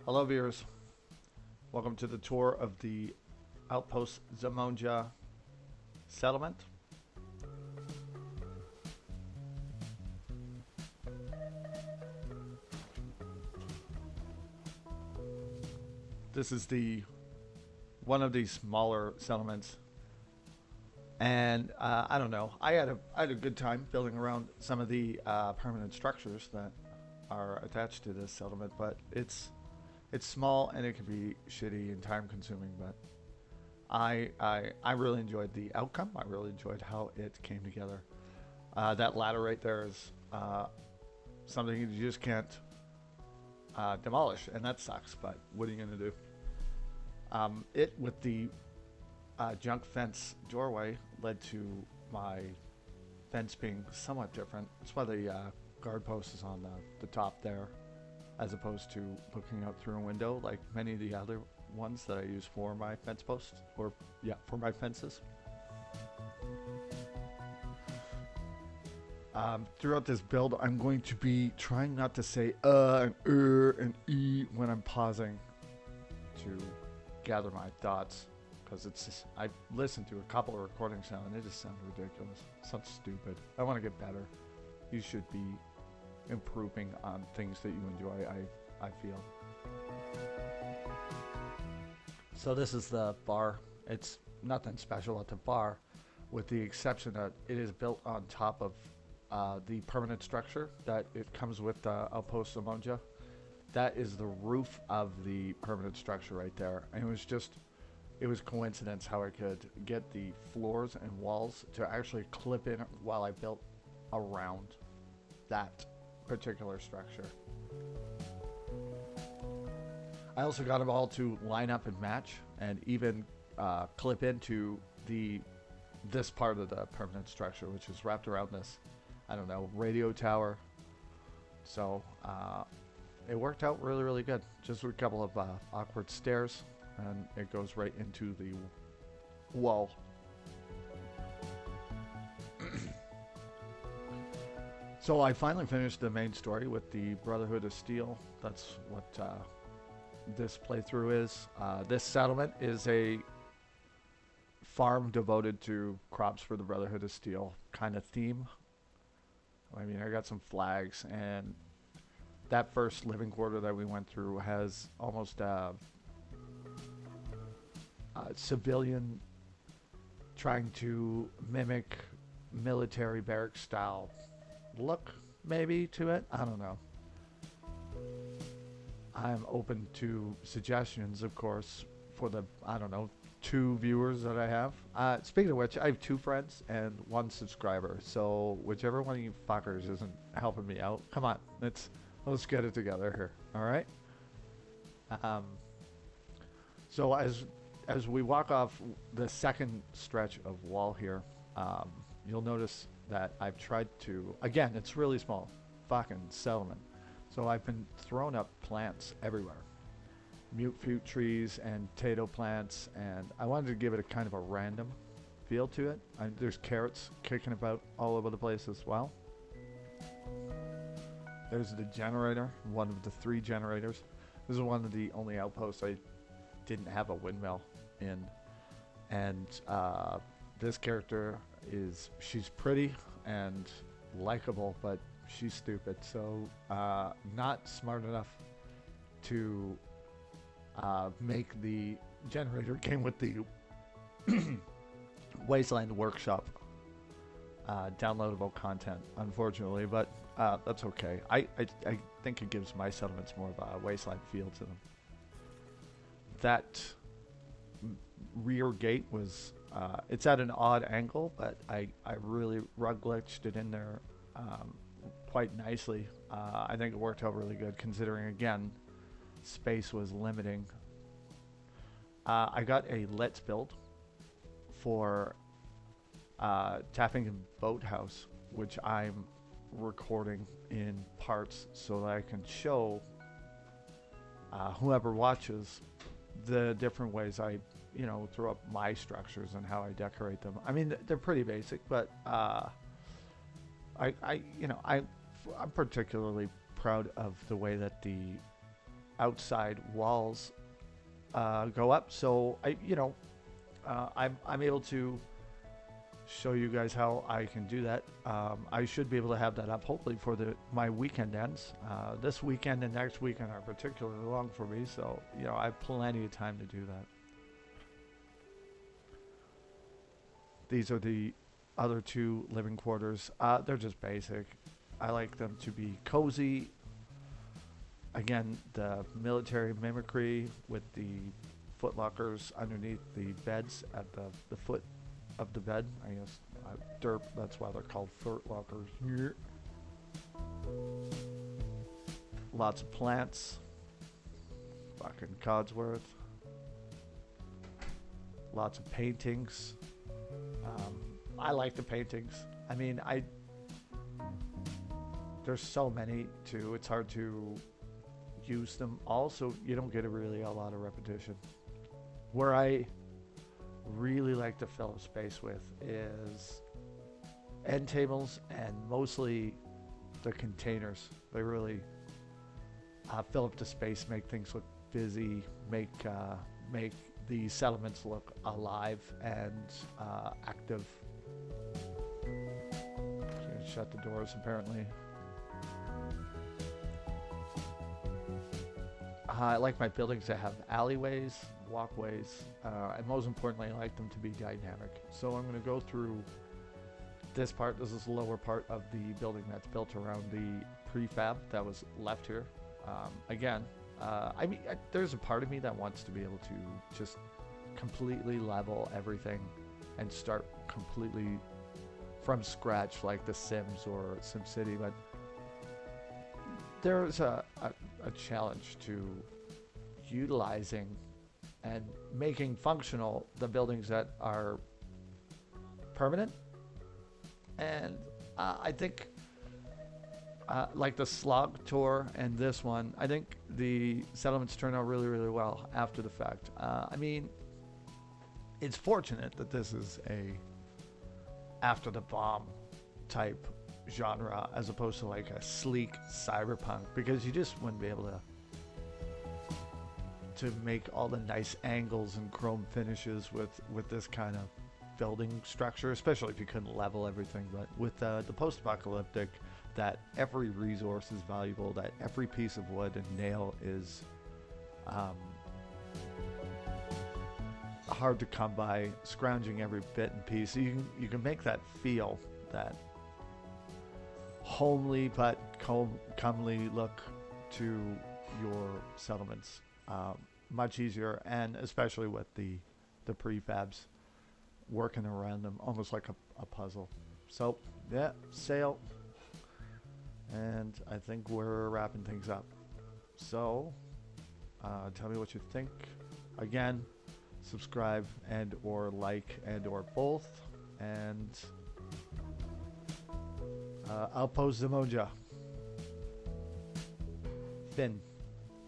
Hello, viewers. Welcome to the tour of the Outpost Zimonja settlement. This is the one of these smaller settlements, and I don't know. I had a good time building around some of the permanent structures that are attached to this settlement, but it's small and it can be shitty and time consuming, but I really enjoyed the outcome. I really enjoyed how it came together. That ladder right there is something you just can't demolish, and that sucks, but what are you going to do? It, with the junk fence doorway, led to my fence being somewhat different. That's why the guard post is on the top there, as opposed to looking out through a window like many of the other ones that I use for my fence posts, or for my fences. Throughout this build, I'm going to be trying not to say and and e when I'm pausing to gather my thoughts, because it's just, I listened to a couple of recordings now and it just sounded ridiculous. Sounds stupid. I want to get better. You should be improving on things that you enjoy, I feel. So this is the bar. It's nothing special at the bar, with the exception that it is built on top of the permanent structure that it comes with the Outpost Zimonja. That is the roof of the permanent structure right there. And it was coincidence how I could get the floors and walls to actually clip in while I built around that particular structure. I also got them all to line up and match, and even clip into this part of the permanent structure, which is wrapped around this, I don't know, radio tower. So it worked out really, really good. Just with a couple of awkward stairs, and it goes right into the wall. So I finally finished the main story with the Brotherhood of Steel. That's what this playthrough is. This settlement is a farm devoted to crops for the Brotherhood of Steel kind of theme. I mean, I got some flags, and that first living quarter that we went through has almost a civilian trying to mimic military barrack style look maybe to it. I don't know. I'm open to suggestions, of course, for the, I don't know, 2 viewers that I have. Speaking of which, I have 2 friends and 1 subscriber. So whichever one of you fuckers isn't helping me out, come on, let's get it together here. All right. So as we walk off the second stretch of wall here, you'll notice that I've tried to, again, it's really small, fucking settlement. So I've been throwing up plants everywhere. Mute fruit trees and potato plants, and I wanted to give it a kind of a random feel to it. There's carrots kicking about all over the place as well. There's the generator, one of the 3 generators. This is one of the only outposts I didn't have a windmill in. And this character she's pretty and likable, but she's stupid. So not smart enough to make the generator game with the Wasteland Workshop downloadable content, unfortunately, but that's okay. I think it gives my settlements more of a Wasteland feel to them. That rear gate was it's at an odd angle, but I really rug glitched it in there quite nicely. I think it worked out really good, considering, again, space was limiting. I got a Let's Build for Tapping Boathouse, which I'm recording in parts so that I can show whoever watches the different ways I throw up my structures and how I decorate them. I mean, they're pretty basic, but I'm particularly proud of the way that the outside walls go up. So I'm able to show you guys how I can do that. I should be able to have that up hopefully for my weekend ends. This weekend and next weekend are particularly long for me, so I have plenty of time to do that. These are the other two living quarters. They're just basic. I like them to be cozy. Again, the military mimicry with the foot lockers underneath the beds at the foot of the bed. I guess derp, that's why they're called foot lockers. Lots of plants. Fucking Codsworth. Lots of paintings. I like the paintings. I mean, there's so many too. It's hard to use them all, so you don't get a lot of repetition. Where I really like to fill up space with is end tables and mostly the containers. They really fill up the space, make things look busy, make the settlements look alive and active. Shut the doors apparently. I like my buildings to have alleyways, walkways, and most importantly, I like them to be dynamic. So I'm going to go through this part. This is the lower part of the building that's built around the prefab that was left here. There's a part of me that wants to be able to just completely level everything and start completely from scratch like The Sims or SimCity, but there's a challenge to utilizing and making functional the buildings that are permanent. And I think like the Slog tour and this one, I think the settlements turn out really, really well after the fact. It's fortunate that this is a after the bomb type genre as opposed to like a sleek cyberpunk, because you just wouldn't be able to make all the nice angles and chrome finishes with this kind of building structure, especially if you couldn't level everything. But with the post-apocalyptic, that every resource is valuable, that every piece of wood and nail is hard to come by, scrounging every bit and piece. So you can make that feel, that homely but comely look to your settlements much easier, and especially with the prefabs working around them almost like a puzzle. So yeah, sale, and I think we're wrapping things up. So tell me what you think. Again, subscribe and or like and or both, and Outpost Zimonja. Finn.